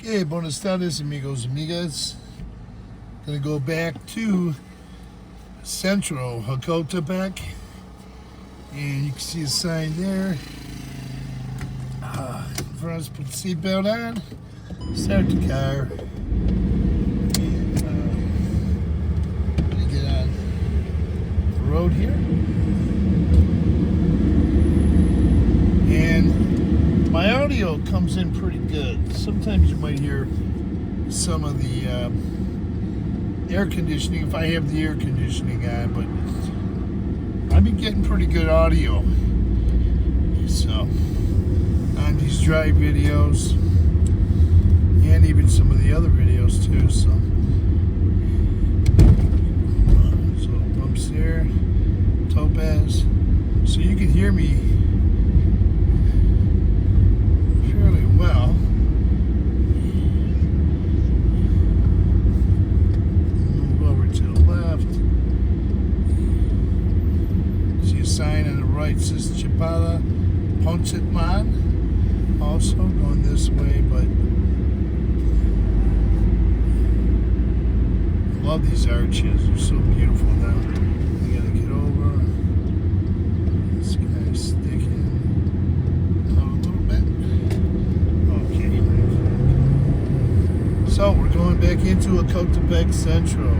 Okay, buenas tardes, amigos, amigas. Gonna go back to Centro, Jocotepec, and you can see a sign there. First, put the seatbelt on, start the car, and gonna get on the road here. And my audio comes in pretty good. Sometimes you might hear some of the air conditioning if I have the air conditioning on, but I've been getting pretty good audio. So, on these drive videos, and even some of the other videos too. So bumps there, topaz. So you can hear me fairly well. Move over to the left. See a sign on the right that says Petatan. Also going this way, but I love these arches. They're so beautiful now. I gotta get over. This guy's sticking out a little bit. Okay. So we're going back into Jocotepec Centro.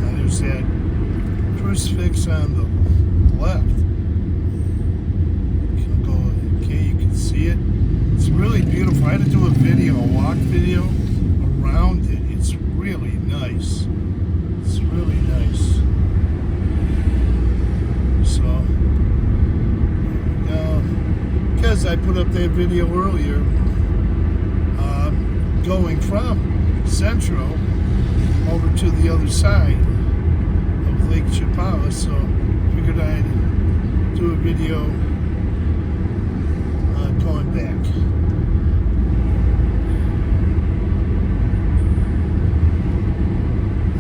Now there's that crucifix on the left. Okay, you can see it. It's really beautiful. I had to do a walk video around it. It's really nice. It's really nice. So, here we go. Because I put up that video earlier, going from Centro over to the other side of Lake Chapala, so figured I'd do a video going back.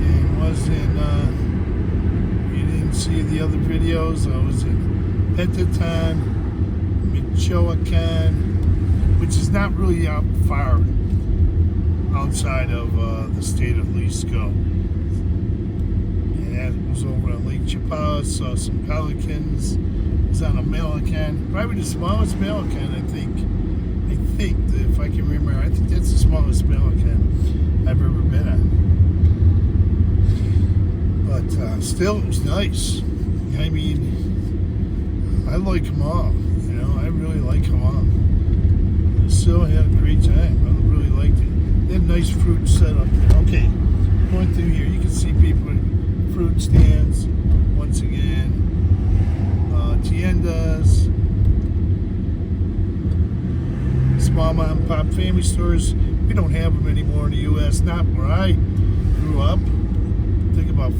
And was in, you didn't see the other videos, I was in Petatan, Michoacán, which is not really out far outside of the state of Jalisco. That was over on Lake Chapala, saw some pelicans. It was on a Michoacán, probably the smallest Michoacán, I think, if I can remember, I think that's the smallest Michoacán I've ever been on. But still, it was nice. I mean, I like them all, you know, I really like them all. I still had a great time, I really liked it. They had nice fruit set up there. Okay, going through here, you can see people in fruit stands, once again, tiendas, small mom and pop family stores. We don't have them anymore in the U.S., not where I grew up. I think about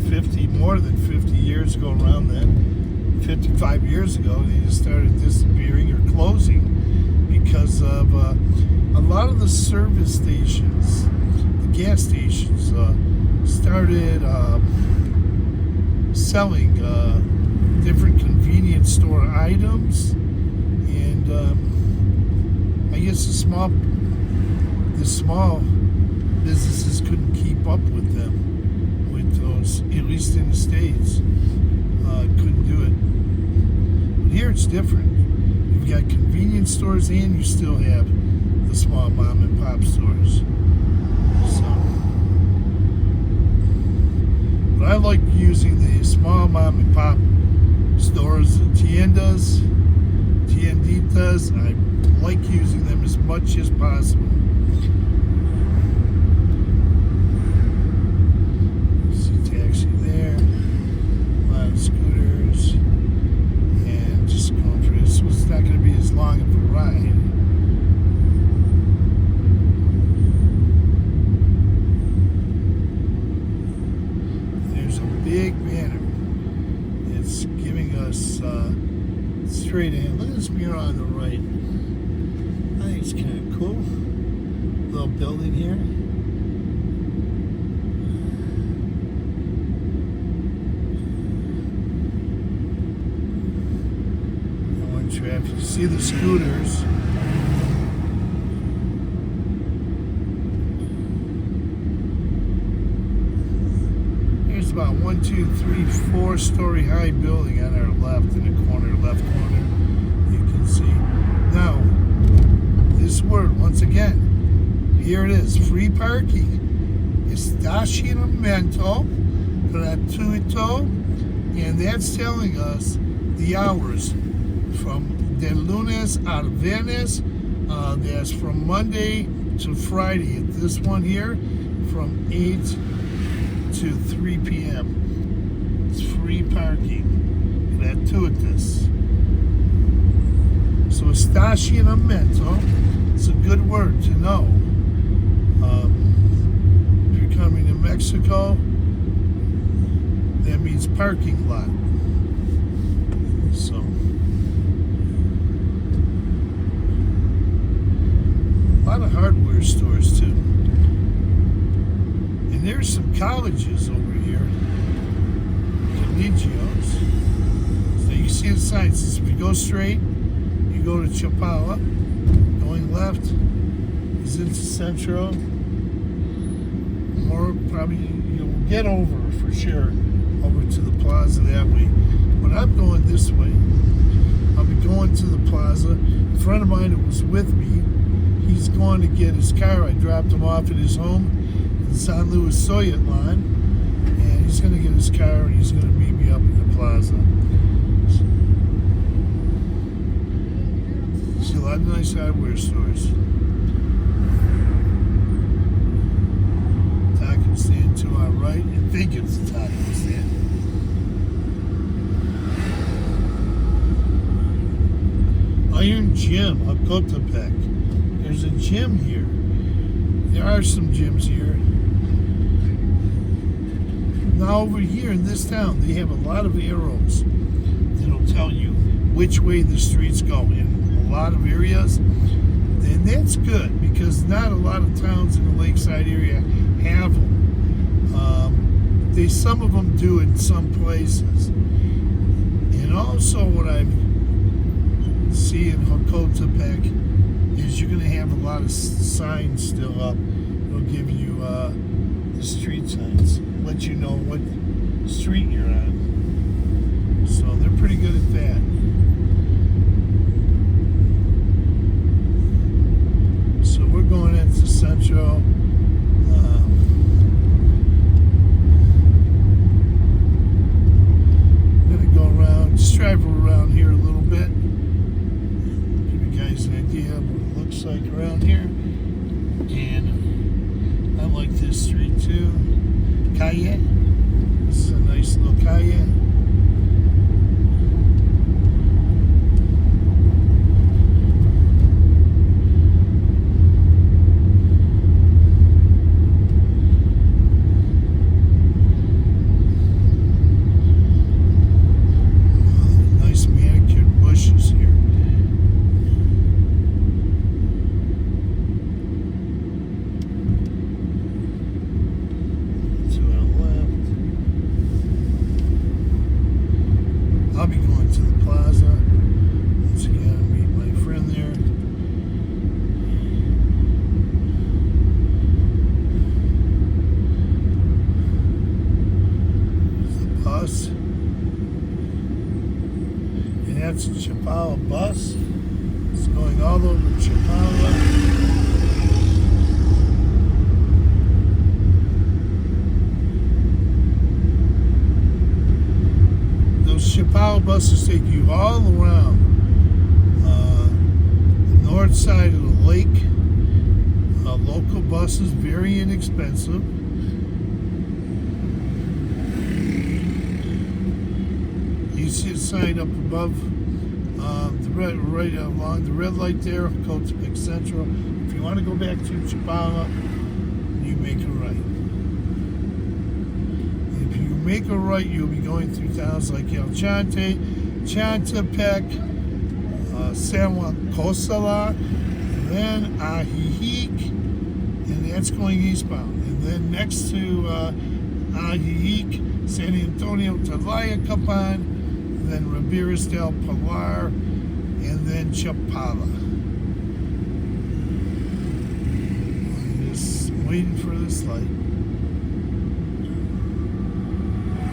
more than 50 years ago, around then, 55 years ago, they just started disappearing or closing because of a lot of the service stations, the gas stations, started selling different convenience store items, and I guess the small businesses couldn't keep up with them, with those, at least in the States, couldn't do it. But here it's different. You've got convenience stores and you still have the small mom and pop stores. So, but I like using the small mom and pop stores, the tiendas, tienditas. I like using them as much as possible. See taxi there, a lot of scooters, and just going through this. It's not going to be as long of a ride. There's a big banner. It's giving us straight in. Look at this mirror on the right. I think it's kind of cool. Little building here. photograph. You see the scooters. There's about 1, 2, 3, 4-story high building on our left, in the corner, left corner. You can see. Now, this word, once again, here it is, free parking. Estacionamiento gratuito, and that's telling us the hours from de lunes a viernes. That's from Monday to Friday. This one here, from 8 to 3 p.m. It's free parking, gratuitous. So estacionamiento, it's a good word to know. If you're coming to Mexico, that means parking lot. So a lot of hardware stores too. And there's some colleges over here, collegios. So you see the signs. If you go straight, you go to Chapala. Going left is into Centro. Or probably you'll get over for sure, over to the plaza that way. But I'm going this way. I'll be going to the plaza. A friend of mine that was with me, he's going to get his car. I dropped him off at his home in San Luis Soyatlan, and he's going to get his car and he's going to meet me up in the plaza. See a lot of nice hardware stores. Taco stand to our right. I think it's a taco stand. Iron Gym, Jocotepec. There's a gym here. There are some gyms here. Now over here in this town, they have a lot of arrows that'll tell you which way the streets go in a lot of areas. And that's good because not a lot of towns in the lakeside area have them. Some of them do in some places. And also what I see in Jocotepec is you're going to have a lot of signs still up. It'll give you the street signs, let you know what street you're on. So they're pretty good at that. So we're going into Centro. Just drive around here a little bit. Give you guys an idea of what it looks like around here. And I like this street too. Calle. This is a nice little calle. I'll be going to the plaza. Once again, meet my friend there. There's the bus. And that's a Chapala bus. It's going all over Chapala. Chapala buses take you all around the north side of the lake. Local buses, very inexpensive. You see a sign up above right along the red light there, Jocotepec Centro. If you want to go back to Chapala, you make a right. Make a right, you'll be going through towns like El Chante, Jocotepec, San Juan Cosala, and then Ajijic, and that's going eastbound. And then next to Ajijic, San Antonio, Tlayacapan, then Riberas del Pilar, and then Chapala. Just waiting for this light.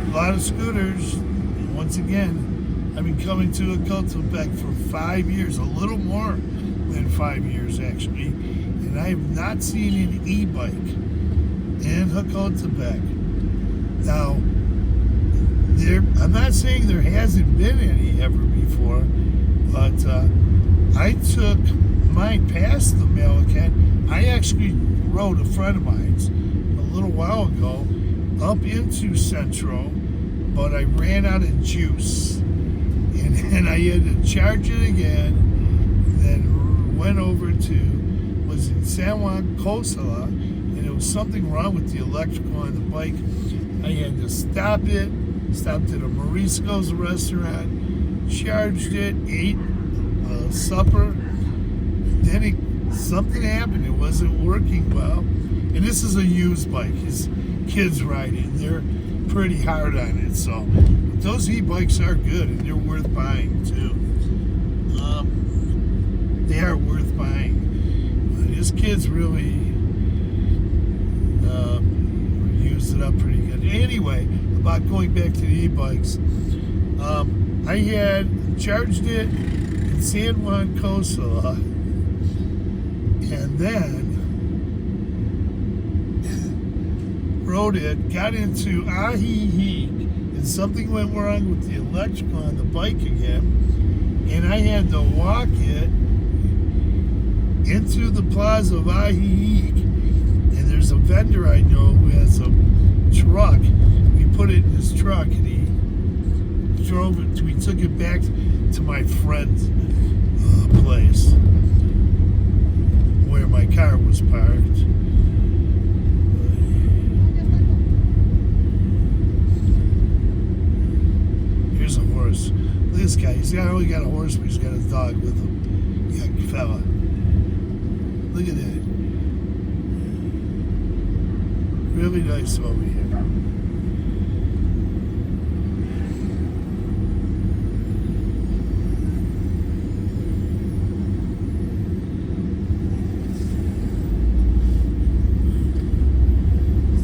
A lot of scooters. And once again, I've been coming to Jocotepec for 5 years, a little more than 5 years actually, and I have not seen an e-bike in Jocotepec. Now, I'm not saying there hasn't been any ever before, but I took mine past the Michoacán. I actually rode a friend of mine's a little while ago up into Centro, but I ran out of juice, and I had to charge it again. Then went over to, was in San Juan Costa, and there was something wrong with the electrical on the bike. I had to stop it, stopped at a Morisco's restaurant, charged it, ate supper. Then something happened, it wasn't working well. And this is a used bike, his kids ride it, and they're pretty hard on it. So those e-bikes are good, and they're worth buying too. They are worth buying. His kids really used it up pretty good. Anyway, about going back to the e-bikes, I had charged it in San Juan Costa, and then rode it, got into Ajijic, and something went wrong with the electrical on the bike again, and I had to walk it into the plaza of Ajijic, and there's a vendor I know who has a truck. We put it in his truck, and he drove it. We took it back to my friend's place where my car was parked. Here's a horse. Look at this guy. He's not only got a horse, but he's got a dog with him. Yeah, fella. Look at that. Really nice over here.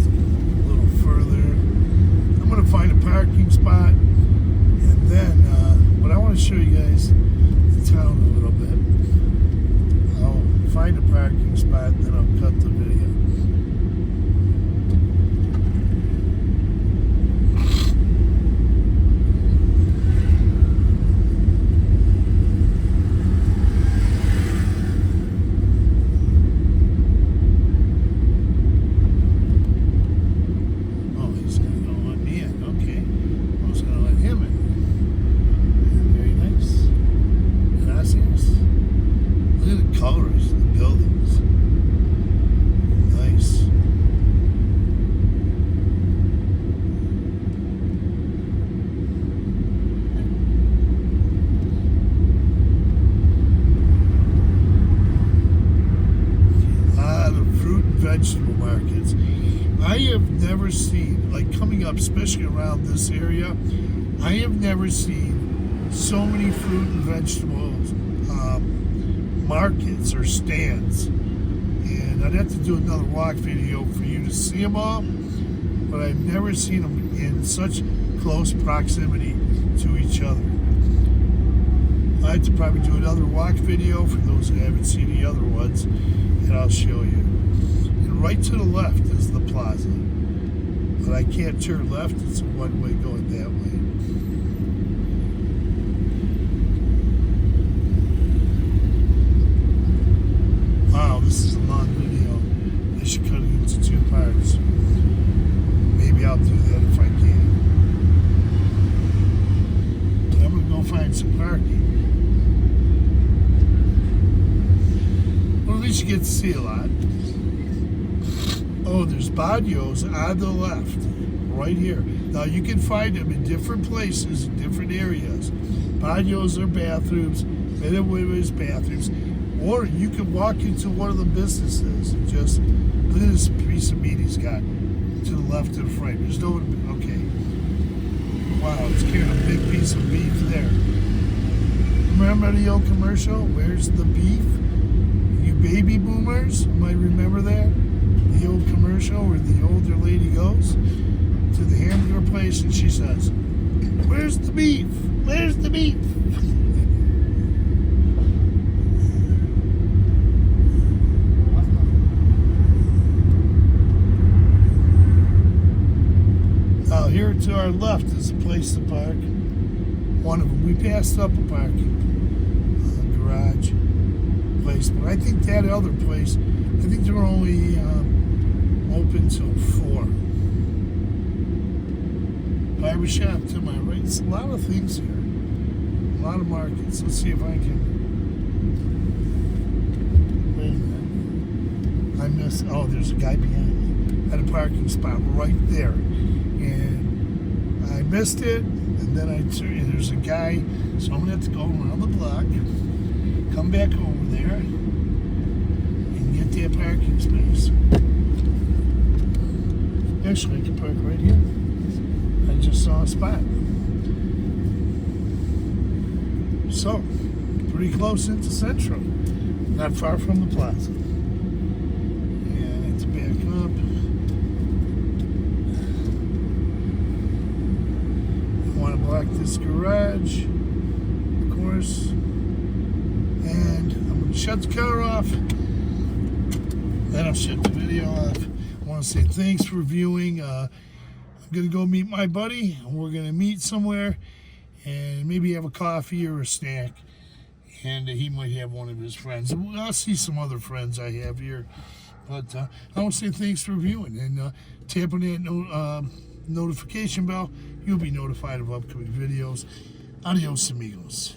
A little further. I'm going to find a parking spot, and then what I want to show you guys the town a little bit. I'll find a parking spot, and then I'll cut the video. Vegetable markets. I have never seen, like coming up, especially around this area, I have never seen so many fruit and vegetables markets or stands. And I'd have to do another walk video for you to see them all, but I've never seen them in such close proximity to each other. I have to probably do another walk video for those who haven't seen the other ones, and I'll show you. Right to the left is the plaza, but I can't turn left. It's a one-way going that way. Wow, this is a long video. They should cut it into 2 parts. Maybe I'll do that if I can. But I'm gonna go find some parking. Well, at least you get to see a lot. Oh, there's barrios on the left, right here. Now, you can find them in different places, in different areas. Barrios are bathrooms, men and women's bathrooms, or you can walk into one of the businesses and just, look at this piece of meat he's got to the left of the frame. There's no, okay. Wow, it's carrying a big piece of beef there. Remember remember the old commercial? Where's the beef? You baby boomers might remember that. The old commercial where the older lady goes to the hamburger place and she says, "Where's the beef? Where's the beef?" Now here to our left is a place to park. One of them. We passed up a parking garage place, but I think that other place, I think they're only open till 4. Barbershop to my right. It's a lot of things here. A lot of markets. Let's see if I can. Wait a minute. I missed. Oh, there's a guy behind me at a parking spot right there. And I missed it. And then and there's a guy. So I'm going to have to go around the block, come back over there, and get that parking space. Actually, I can park right here. I just saw a spot. So, pretty close into Centro. Not far from the plaza. And I have to back up. I want to block this garage, of course. And I'm going to shut the car off. Then I'll shut the video off. I want to say thanks for viewing. I'm going to go meet my buddy. We're going to meet somewhere and maybe have a coffee or a snack. And he might have one of his friends. I'll see some other friends I have here. But I want to say thanks for viewing. And tap on that notification bell. You'll be notified of upcoming videos. Adios, amigos.